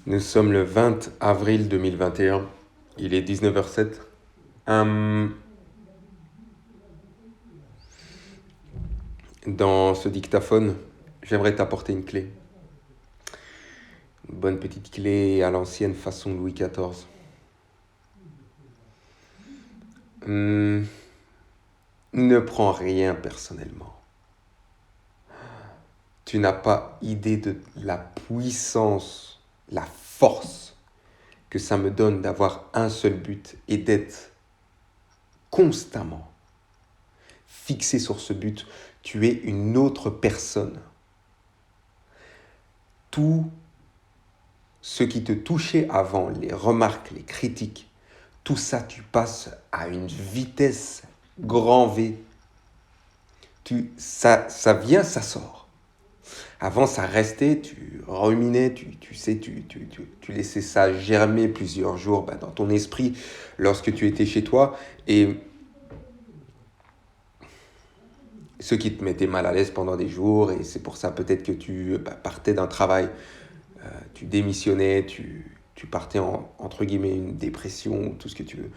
Nous sommes le 20 avril 2021. Il est 19h07. Dans ce dictaphone, j'aimerais t'apporter une clé. Une bonne petite clé à l'ancienne façon Louis XIV. Ne prends rien personnellement. Tu n'as pas idée de la puissance, la force que ça me donne d'avoir un seul but et d'être constamment fixé sur ce but. Tu es une autre personne. Tout ce qui te touchait avant, les remarques, les critiques, tout ça, tu passes à une vitesse grand V. Ça vient, ça sort. Avant, ça restait, tu ruminais, tu laissais ça germer plusieurs jours dans ton esprit lorsque tu étais chez toi. Et ce qui te mettait mal à l'aise pendant des jours, et c'est pour ça peut-être que tu partais d'un travail, tu démissionnais, tu partais en, entre guillemets, une dépression, tout ce que tu veux.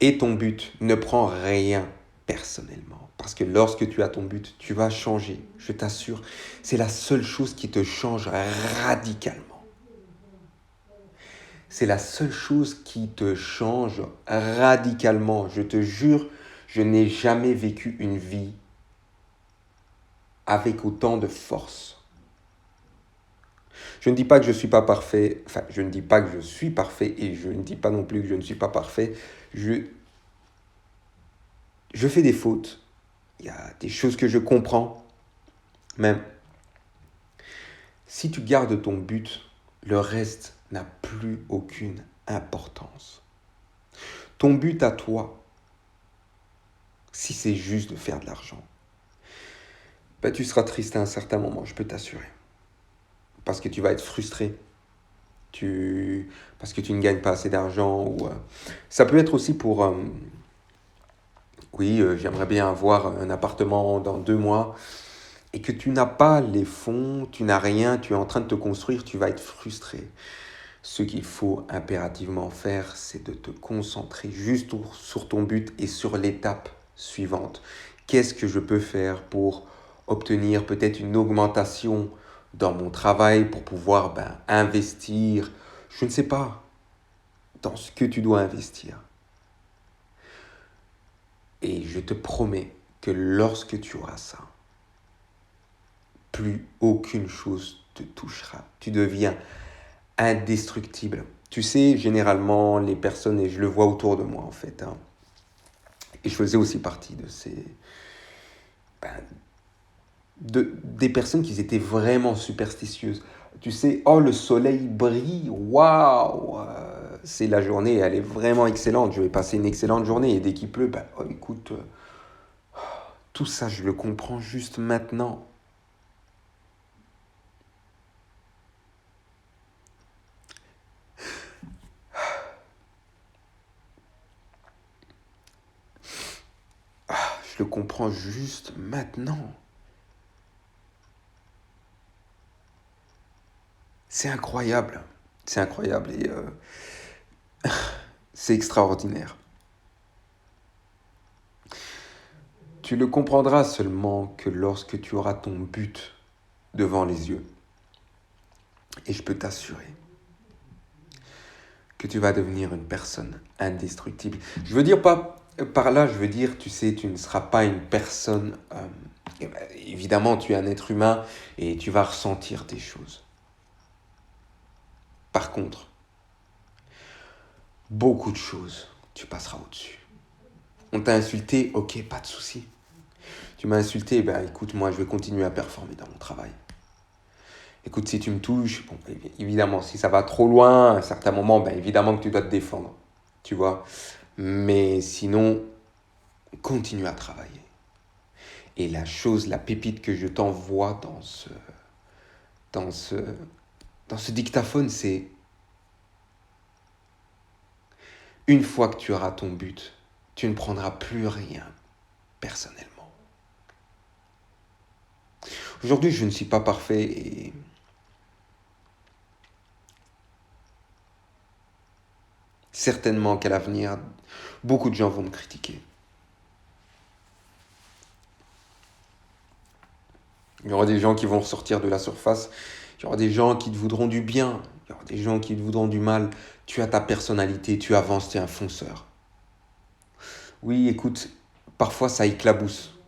Et ton but, ne prend rien personnellement. Parce que lorsque tu as ton but, tu vas changer, je t'assure. C'est la seule chose qui te change radicalement. C'est la seule chose qui te change radicalement. Je te jure, je n'ai jamais vécu une vie avec autant de force. Je ne dis pas que je ne suis pas parfait, enfin, je ne dis pas que je suis parfait et je ne dis pas non plus que je ne suis pas parfait. Je fais des fautes, il y a des choses que je comprends, mais si tu gardes ton but, le reste n'a plus aucune importance. Ton but à toi, si c'est juste de faire de l'argent, tu seras triste à un certain moment, je peux t'assurer. Parce que tu vas être frustré. Parce que tu ne gagnes pas assez d'argent. Ça peut être aussi pour... oui, j'aimerais bien avoir un appartement dans 2 mois. Et que tu n'as pas les fonds, tu n'as rien, tu es en train de te construire, tu vas être frustré. Ce qu'il faut impérativement faire, c'est de te concentrer juste sur ton but et sur l'étape suivante. Qu'est-ce que je peux faire pour obtenir peut-être une augmentation dans mon travail pour pouvoir investir, je ne sais pas, dans ce que tu dois investir. Et je te promets que lorsque tu auras ça, plus aucune chose te touchera. Tu deviens indestructible. Tu sais, généralement, les personnes, et je le vois autour de moi en fait, et je faisais aussi partie de ces... des personnes qui étaient vraiment superstitieuses. Tu sais, oh, le soleil brille, waouh, c'est la journée, elle est vraiment excellente, je vais passer une excellente journée. Et dès qu'il pleut, oh, écoute, tout ça, je le comprends juste maintenant. Je le comprends juste maintenant. C'est incroyable. C'est incroyable et c'est extraordinaire. Tu le comprendras seulement que lorsque tu auras ton but devant les yeux. Et je peux t'assurer que tu vas devenir une personne indestructible. Je veux dire pas par là, je veux dire, tu sais, tu ne seras pas une personne... évidemment, tu es un être humain et tu vas ressentir des choses. Par contre, beaucoup de choses, tu passeras au-dessus. On t'a insulté, ok, pas de souci. Tu m'as insulté, écoute, moi je vais continuer à performer dans mon travail. Écoute, si tu me touches, bon, évidemment, si ça va trop loin, à un certain moment, évidemment que tu dois te défendre, tu vois. Mais sinon, continue à travailler. Et la chose, la pépite que je t'envoie dans ce, dans ce dictaphone, c'est une fois que tu auras ton but, tu ne prendras plus rien personnellement. Aujourd'hui, je ne suis pas parfait et certainement qu'à l'avenir, beaucoup de gens vont me critiquer. Il y aura des gens qui vont ressortir de la surface. Il y aura des gens qui te voudront du bien. Il y aura des gens qui te voudront du mal. Tu as ta personnalité, tu avances, tu es un fonceur. Oui, écoute, parfois ça éclabousse.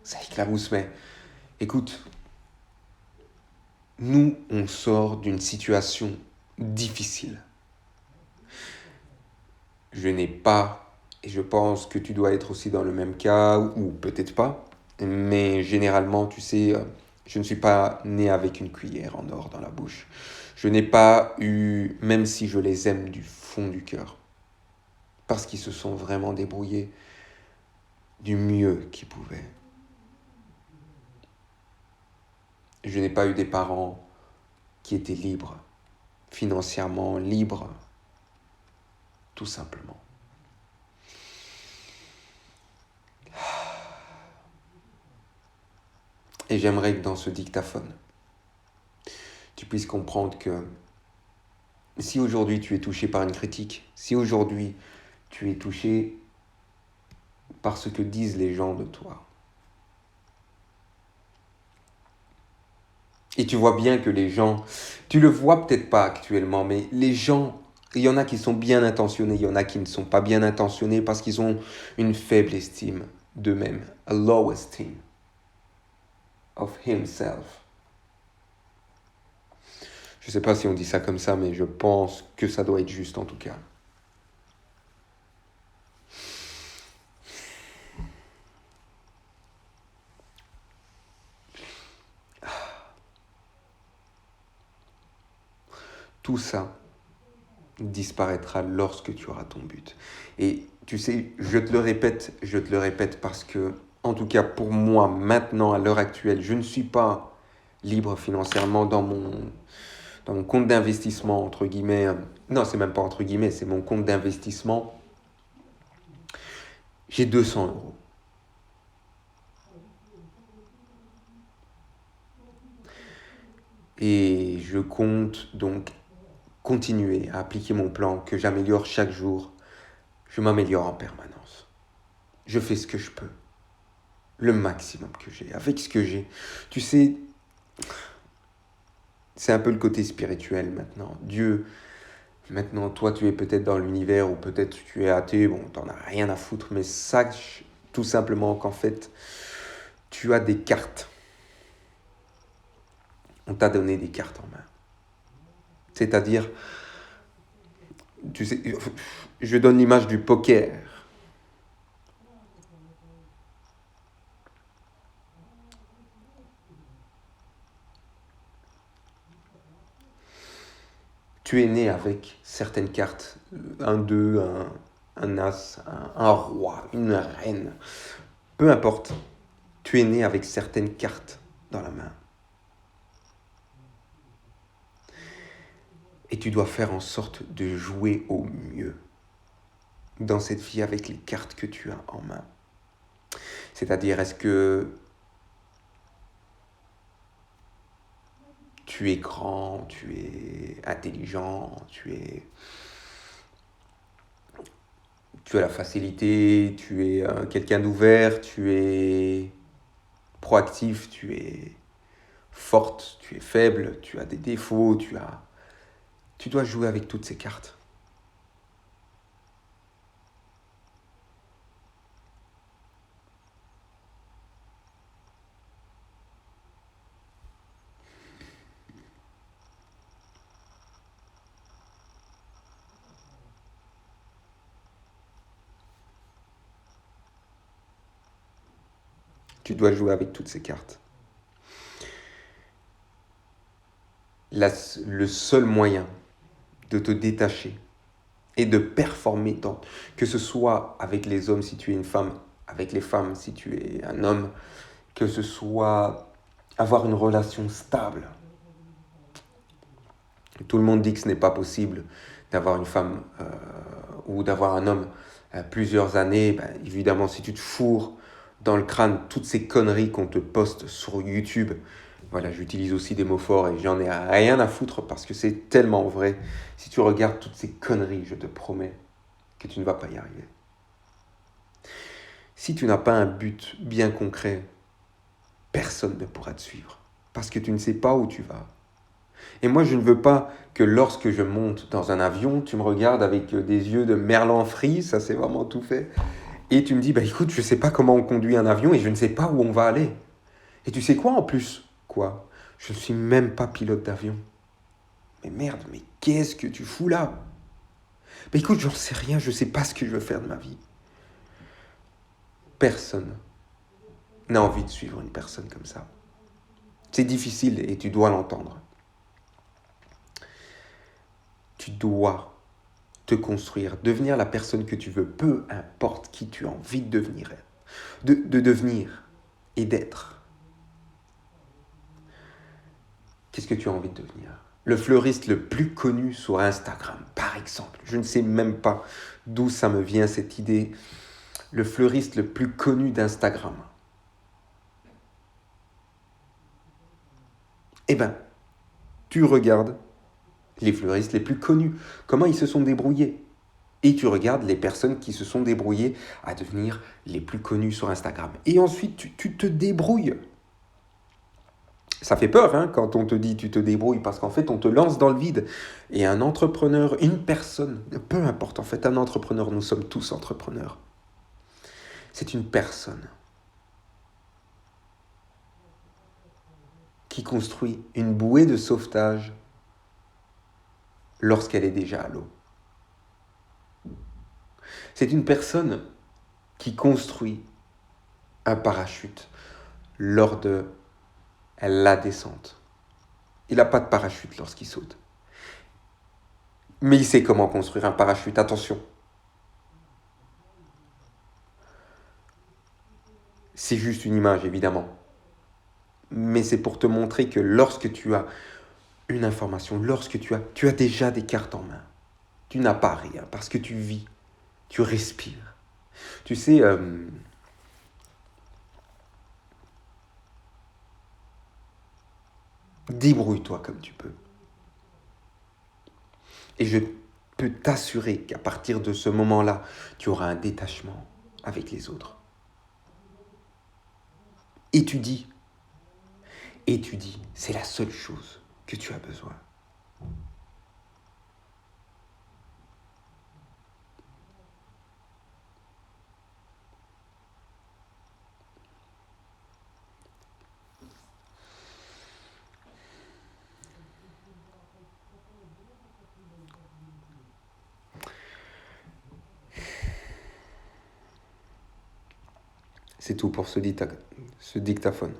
Ça éclabousse, mais écoute, nous, on sort d'une situation difficile. Je n'ai pas, et je pense que tu dois être aussi dans le même cas, ou peut-être pas, mais généralement, tu sais, je ne suis pas né avec une cuillère en or dans la bouche. Je n'ai pas eu, même si je les aime du fond du cœur, parce qu'ils se sont vraiment débrouillés du mieux qu'ils pouvaient. Je n'ai pas eu des parents qui étaient libres, financièrement libres, tout simplement. Et j'aimerais que dans ce dictaphone, tu puisses comprendre que si aujourd'hui tu es touché par une critique, si aujourd'hui tu es touché par ce que disent les gens de toi, et tu vois bien que les gens, tu le vois peut-être pas actuellement, mais les gens, il y en a qui sont bien intentionnés, il y en a qui ne sont pas bien intentionnés parce qu'ils ont une faible estime d'eux-mêmes, a low esteem of himself. Je ne sais pas si on dit ça comme ça, mais je pense que ça doit être juste en tout cas. Tout ça disparaîtra lorsque tu auras ton but. Et tu sais, je te le répète parce que, en tout cas pour moi, maintenant, à l'heure actuelle, je ne suis pas libre financièrement dans mon compte d'investissement, entre guillemets. Non, c'est même pas entre guillemets, c'est mon compte d'investissement. J'ai 200 euros. Et je compte donc continuer à appliquer mon plan, que j'améliore chaque jour. Je m'améliore en permanence. Je fais ce que je peux. Le maximum que j'ai, avec ce que j'ai. Tu sais, c'est un peu le côté spirituel maintenant. Dieu, maintenant, toi, tu es peut-être dans l'univers ou peut-être tu es athée, bon, t'en as rien à foutre, mais sache tout simplement qu'en fait, tu as des cartes. On t'a donné des cartes en main. C'est-à-dire, tu sais, je donne l'image du poker. Tu es né avec certaines cartes, un 2, un as, un roi, une reine, peu importe. Tu es né avec certaines cartes dans la main. Et tu dois faire en sorte de jouer au mieux dans cette vie avec les cartes que tu as en main. C'est-à-dire, est-ce que tu es grand, tu es intelligent, tu as la facilité, tu es quelqu'un d'ouvert, tu es proactif, tu es forte, tu es faible, tu as des défauts, tu dois jouer avec toutes ces cartes. Tu dois jouer avec toutes ces cartes. Le seul moyen de te détacher et de performer que ce soit avec les hommes si tu es une femme, avec les femmes si tu es un homme, que ce soit avoir une relation stable. Tout le monde dit que ce n'est pas possible d'avoir une femme ou d'avoir un homme plusieurs années. Ben, évidemment, si tu te fourres dans le crâne toutes ces conneries qu'on te poste sur YouTube, voilà, j'utilise aussi des mots forts et j'en ai rien à foutre parce que c'est tellement vrai. Si tu regardes toutes ces conneries, je te promets que tu ne vas pas y arriver. Si tu n'as pas un but bien concret, personne ne pourra te suivre parce que tu ne sais pas où tu vas. Et moi, je ne veux pas que lorsque je monte dans un avion, tu me regardes avec des yeux de merlan frit, ça c'est vraiment tout fait, et tu me dis, bah écoute, je ne sais pas comment on conduit un avion et je ne sais pas où on va aller. Et tu sais quoi en plus? Quoi? Je ne suis même pas pilote d'avion. Mais merde, mais qu'est-ce que tu fous là? Bah écoute, j'en sais rien, je ne sais pas ce que je veux faire de ma vie. Personne n'a envie de suivre une personne comme ça. C'est difficile et tu dois l'entendre. Tu dois te construire, devenir la personne que tu veux, peu importe qui tu as envie de devenir, de devenir et d'être. Qu'est-ce que tu as envie de devenir? Le fleuriste le plus connu sur Instagram, par exemple. Je ne sais même pas d'où ça me vient cette idée. Le fleuriste le plus connu d'Instagram. Eh ben, tu regardes les fleuristes les plus connus, comment ils se sont débrouillés. Et tu regardes les personnes qui se sont débrouillées à devenir les plus connues sur Instagram. Et ensuite, tu te débrouilles. Ça fait peur hein, quand on te dit tu te débrouilles parce qu'en fait on te lance dans le vide. Et un entrepreneur, une personne, peu importe en fait, un entrepreneur, nous sommes tous entrepreneurs. C'est une personne qui construit une bouée de sauvetage lorsqu'elle est déjà à l'eau. C'est une personne qui construit un parachute lors de la descente. Il n'a pas de parachute lorsqu'il saute. Mais il sait comment construire un parachute, attention. C'est juste une image, évidemment. Mais c'est pour te montrer que lorsque tu as une information, lorsque tu as déjà des cartes en main, tu n'as pas rien parce que tu vis, tu respires. Tu sais, débrouille-toi comme tu peux. Et je peux t'assurer qu'à partir de ce moment-là, tu auras un détachement avec les autres. Étudie. Étudie, c'est la seule chose que tu as besoin. C'est tout pour ce dictaphone.